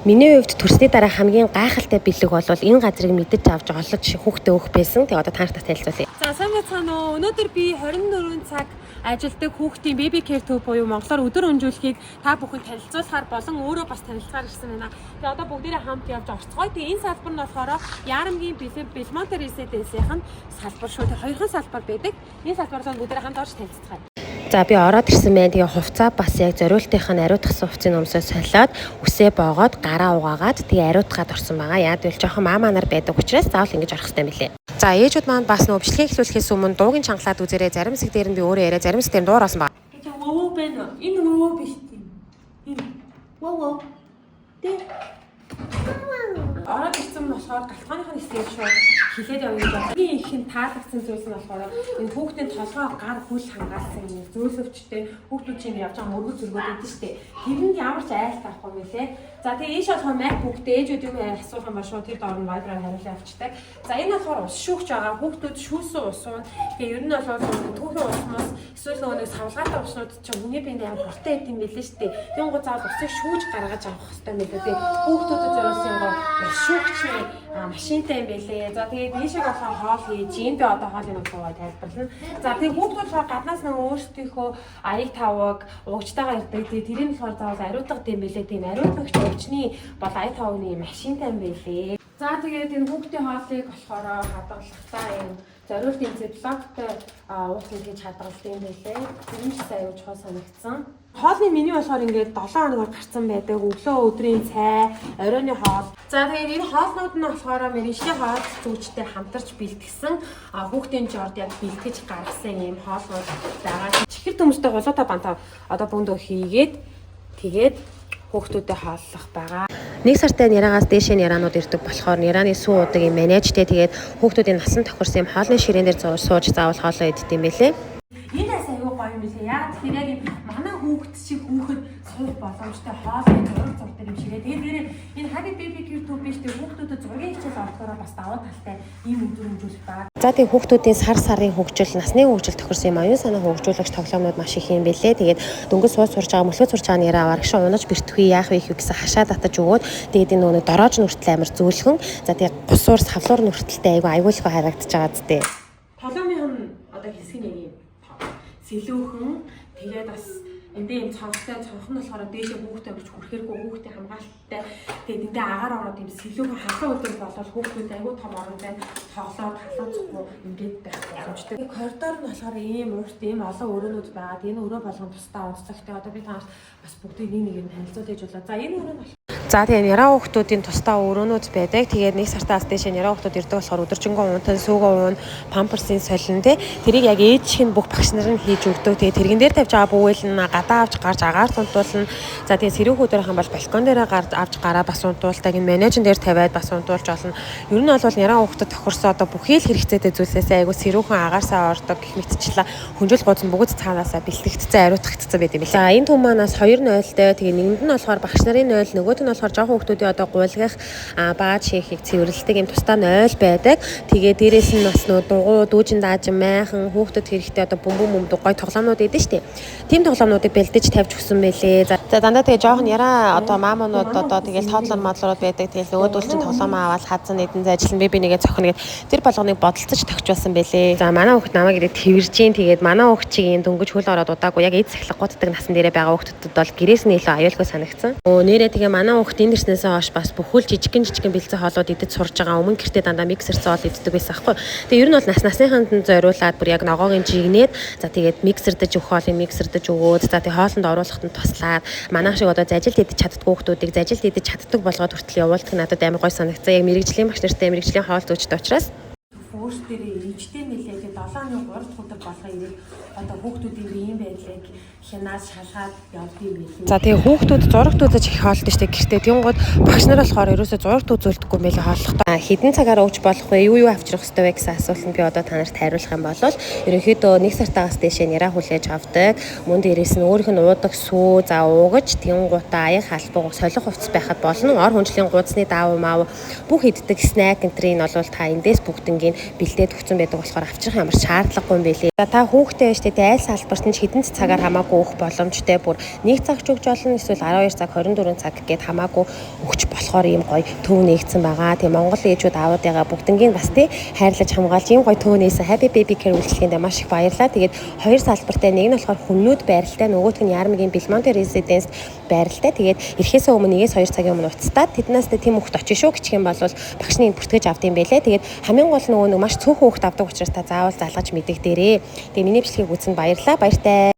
Миний хувьд төрсний дараа хамгийн гайхалтай бэлэг бол энэ газрыг мэдэж авч олж хүүхдээ өгөх байсан. Тэгээ одоо та нартай танилцуулъя. За сайн байцгаана уу. Өнөөдөр би 24 цаг ажилдаг хүүхдийн baby care төв буюу монголоор өдөр өнжүүлэхийг та бүхэнд танилцуулахаар болон өөрөө бас танилцахаар ирсэн байна. Тэгээ одоо бүгдээрээ хамт явж орцгоё. Тэгээ энэ салбар нь болохоор Яарамгийн Belmonte Residence-ийн салбар шүү. Тэр хоёрхан салбар байдаг. Энэ салбараас бүгдээрээ хамт орж танилццгаая. За би ороод ирсэн байна. Тэгээ хувцас бас яг зориултынх нь ариутгсан хувцсны өмсөө солиод үсээ боогоод гараа угаагаад тэгээ ариутгаад орсон байгаа. Яг л жоохон маа нар байдаг учраас заавал ингэж орох хэрэгтэй мөлий. За ээжүүд маань бас нөө бичлэгээ эхлүүлэхээс өмнө дуугийн чангалаад үзээрэй. Зарим хэсэг дээр нь би өөрөө яриа, зарим хэсэг дээр нь дуурайсан байна. Гэж воо байна. Энэ воо биш тийм. Энэ воо. Тэ. Ороод ирсэн нь болохоор галтгооных нь стейж шоу хилээд явж байгаа. Энэ их нь таалагдсан зүйлс нь болохоор энэ хүүхдийн толгой гар хүл хангаалсан юм зөөлөвчтэй хүүхдүүд чинь явж байгаа мөргөл зөргөөд байдаг шүү дээ. Тэрэнд ямар ч айлт авахгүй мэлээ. За тэгээ ийш болохоор майк хүүхдээ ээжүүд юм асуух юм ба шууд тэр доор нь вайбраар хариулаа авчдаг. За энэ болохоор ус шүүгч байгаа. Хүүхдүүд шүүсэн ус уу. Тэгээ ер нь бол түүхийн усмаас эсвэл нөгөө савлгаатай уснууд чинь хүний биед амар хортой байт юм билээ шүү дээ. Тийм гоо заавал усыг шүүж гаргаж авах хэрэгтэй мэлээ. Тэгээ хүүхдүүдэд зориулсан гоо шүүгчний машинтай юм байлээ. За тэгээд ийшээ болохоор хоол хийж, энд би одоо хоолыг нугаа тайлбарлана. За тэгээд хүүхдүүд болохоор гаднаас нэг өөрсдийнхөө аяг тавыг угчтайгаар ирдэг. Тэгээд тэрийг болохоор заавал ариутгад юм байлээ. Тийм ариутгагч угчны бол аяг тавны машинтай юм байлээ. За тэгээд энэ хүүхдийн хоолыг болохоор хадгалахдаа юм зориултын зэблоктой уусна гэж хадгалдаг юм байлээ. Тэр нь ч аюул чухал санагдсан. Хоолны меню болохоор ингээд 7 хоногор гарсан байдаг. Өглөө өдрийн цай, оройны хоол. За тэгээд энэ хоолнууд нь болохоор мэргэжлийн хоол зүүчтэй хамтарч бэлтгэсэн хүүхдийн жорд яг бэлтгэж гаргасан юм хоолнууд байгаа. Чихэр төмөстэй голоотой бантаа одоо бүндөө хийгээд тэгээд хүүхдүүдэд хааллах байгаа. Нэг сартай няраагаас дээшээ няраанууд ирдэг болохоор нярааны сүү удаг юм менежтэй тэгээд хүүхдүүдийн насан тохирсон юм хоолны ширээн дээр сууж заавал хоолоо идэх юм байлээ. Энэ бас аюу гоё юм билээ. Яг тэгэхээр яг манай хүүхд шиг хүүхэд суух боломжтой хоолны зураг юм ширээ. Тэгээд энэ хаги baby care төв биш тэг хүүхдүүдэд зургийн хичээл орохоор бас даваа талтай ийм өдөр хэмжүүлэх байгаа. За тэг хүүхдүүдийн сарын хөгжил, насны хөгжил тохирсон юм оюун санаа хөгжүүлэгч тоглоомнууд маш их юм билээ. Тэгээд дөнгөж сууж сурж байгаа, мөлхөө сурж байгаа нэрээ аваар гişэн унаж бэртгүй яах вэ гэсэн хашаа татаж өгөөд тэгээд энэ нөгөө дороож нүртэл амар зөөлхөн. За тэг гусуур савлуур нүртэлтэй айгу аюулгүй харагдаж байгаа зү. Тоглоомын одоо хэсэг нэг юм сэлүүхэн тэгээд бас энд ийм цонхтой цонх нь болохоор дээшээ хүүхдээ авч хүрэхэргүй хүүхдээ хамгаалттай тэгээд эндээ агаар ороод ийм сэлүүхэн халуун өдөр болол хүүхдүүд аягүй том оронтой тоглоод халууцахгүй ингээд байх боломжтой. Коридор нь болохоор ийм урт ийм олон өрөөнүүд байгаа. Энэ өрөө болгон тусдаа онцлогтой. Одоо би танаас бас бүгдийг нэг нь танилцуулж ээж болоо. За энэ өрөө нь за тэгээ няраа хүүхдүүдийн тусдаа өрөөнүүд байдаг. Тэгээд нэг сартаас дээшээ няраа хүүхдүүд ирдэг болохоор өдөржингөө уунтан сүүгөө уун памперсын солин те тэрийг яг ээжийн бүх багш нар нь хийж өгдөг. Тэгээд тэрэгэн дээр тавьж байгаа бүвэл нь гадаа авч гарч агаар сунтуулна. За тэгээд сэрүүхүүдээр хам бол балкон дээр гарч авч гараа бас унтуулдаг. Энэ менежер дээр тавиад бас унтуулж олно. Ер нь бол няраа хүүхдүүд тохирсон одоо бүхий л хэрэгцээтэй зүйлсээс айгу сэрүүхэн агаарсаа ордог гэх мэтчлээ. Хүнжил гооцсон бүгд цаанаасаа бэлтгэгдсэн ариутгагдсан байт юм билээ. За энэ түн манаас 2 нойлтой. Тэгээд нэгэнд нь болохоор багш нарын нойл, нөгөөд нь болохоор жоохон хүүхдүүдийн одоо гуйлгах бааж хийхийг цэвэрлдэг юм тусдаа нойл байдаг. Тэгээ дээрээс нь бас нөө дугуй, дүүжин даажин майхан хүүхдэд хэрэгтэй одоо бөмбөг гой тоглоомнууд идэв штэ. Тим тоглоомнуудыг бэлдэж тавьж өгсөн байлээ. За дандаа тэгээ жоохон яраа одоо маамнууд одоо тэгэл тоотлон мадлууд байдаг. Тэгэл нөгөөдөл чинь тоглоомоо аваад хадсан эдэн зайчлан би нэгээ цохно гэд тэр болгоныг бодолцож тогтчихсан байлээ. За манай хүүхд намайг ирээд тэрж гин тэгээд манай хүүхд чигийн дөнгөж хөл ороод удаагүй яг эд сахилга гутдаг насан дээрээ байгаа хүүхдүүдэд бол гэрээс нь илүү аюулгүй санагдсан. Нэрээ тэгээ манай хүүхд энэ дэрснээс хойш бас бүхэл жижигэн бэлцэн хоолууд идэж сурж байгаа. Өмнө гэртээ дандаа миксер цоол иддэг байсан аахгүй. Тэгээ ер нь бол насныханд нь зориулаад бүр яг ногоогийн жигнээд за тэгээд миксердэж өгөх хоолыг миксердэж өгөөд за тэгээд хоолнд оруулахад нь туслаад манай шиг одоо зажилт идэж чаддгүй хүүхдүүдийг зажилт идэж чаддаг болгоод хүртэл явуулдаг надад амар гой санагцсан. Яг мэрэгжлийн багш нартай мэрэгжлийн хоол зөөчтэй учраас форс дээр ичтэй нэлээд 7 оны 3 дахь өдөр болгоо ирээд одоо хүүхдүүдийн биеийн байдлыг хянаас шалгаад явдаг юм билээ. За тэгээ хүүхдүүд зурагт үзэж их хоолтой штэ гэртээ тэнгууд багш нар болохоор ерөөсөө зурагт үзүүлдэггүй мэлээ хооллохдоо хэдэн цагаар ууж болох вэ? Юу авчрах ёстой вэ гэсэн асуултанд би одоо та нарт хариулах юм бол ерөнхийдөө 1 сартаагаас дээшээ няраа хүлээж авдаг. Мөн дээрээс нь өөрийнх нь уудаг сүү за уугаж тэнгуутаа аяг халбаг солих хувцас байхад болно. Ор хүнжлийн гуудасны даав мав бүх иддэг снэк энтрийн бол та эндээс бүгднгийн бэлдээд өгсөн байдаг болохоор авчрах ямар шаардлагагүй юм бэлээ. За та хүүхдээ штэ айл салбарт нь хэдэн цагаар хамаагүй өгөх боломжтой. Бүр 1 цаг ч өгч болно, эсвэл 12 цаг, 24 цаг гэд хамаагүй өгч болохоор ийм гоё төв нэгдсэн байгаа. Тэгээ Монгол ээжүүд аавуудыгаа бүгднийг бас тий хайрлаж хамгаалж ийм гоё төв нээсэн Happy Baby Care үйлчлэгэнд маш их баярлалаа. Тэгээд хоёр салбартай, нэг нь болохоор хүннүүд байралтай, нөгөөх нь Яармгийн Belmonte Residence байралтай. Тэгээд ирэхээс өмнө 1-2 цагийн өмнө уцтаад тэднээс тийм хөхт очиж шүү гэх юм бол багшны бүртгэж авд юм байлээ. Тэгээд хамгийн гол нөгөө нэг маш цөөхөн хөхт авдаг учраас та заавал залгаж мэдэгдээрээ. Тэгээд миний бичлэгийг үзсэнд баярлалаа. Баяртай.